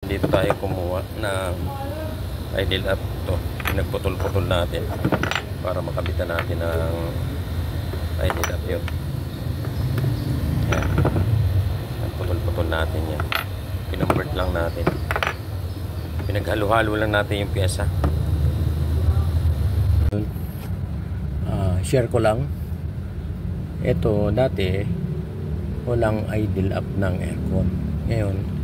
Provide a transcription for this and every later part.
Dito tayo kumuha ng idle up to. Pinagputol-putol natin para makabitan natin ng idle up yun. Yan. Putol-putol natin yan. Pinambert lang natin. Pinaghalo-halo lang natin yung pyesa. Share ko lang. Ito dati walang idle up ng aircon. Ngayon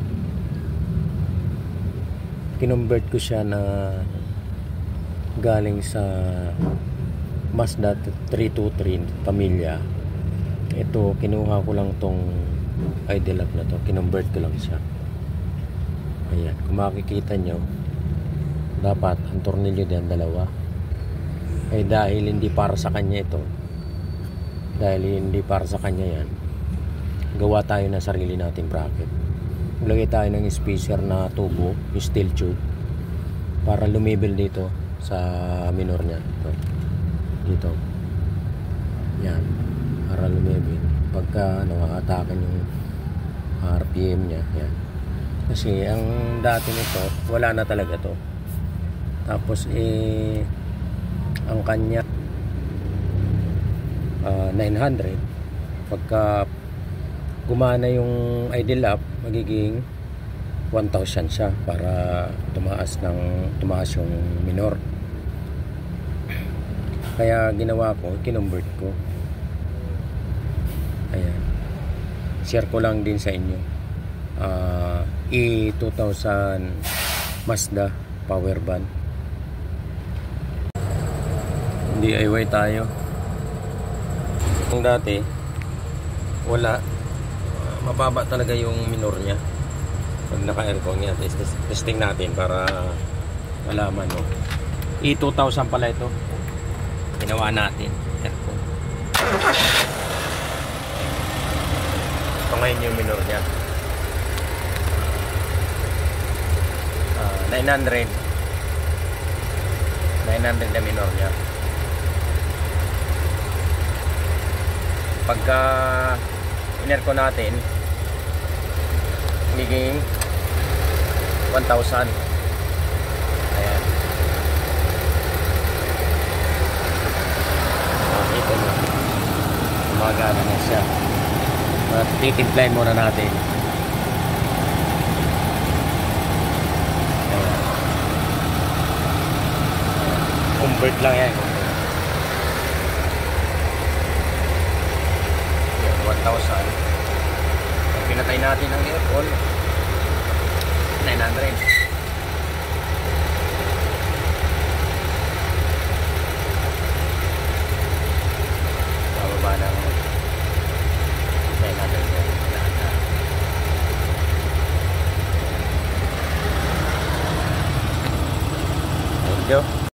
kinumbert ko siya na galing sa Mazda 323 pamilya. Ito kinuha ko lang tong idle up na to, kinumbert ko lang siya. Ayan, kung makikita nyo, dapat ang tornilyo diyan dalawa. Ay dahil hindi para sa kanya ito, dahil hindi para sa kanya yan, gawa tayo ng sarili nating bracket. Maglagay tayo ng spacer na tubo, steel tube, para lumibel dito sa minor niya. Ito. Dito. Yan. Para lumibel. Pagka nakakatakan yung RPM niya. Yan. Kasi ang dati nito, wala na talaga to. Tapos ang kanya 900. Pagka gumana yung idle up, magiging 1,000 siya para tumaas yung minor. Kaya ginawa ko, kinumbert ko. Ayan. Share ko lang din sa inyo. E2000 Mazda power band. DIY tayo. Kung dati wala, mababa talaga yung minor niya pag naka-aircon niya. Testing natin para malaman mo. E2000 pala ito, ginawa natin aircon. Ito ngayon yung minor niya, 900 na minor niya. Pagka in-aircon natin, magiging 1,000. Ayan. Ito na. Gumagana na siya. At titimplahin muna natin. Ayan. Convert lang yan. 1,000. Pag pinatay natin ang aircon, 900. Bababa ng 900. Thank you.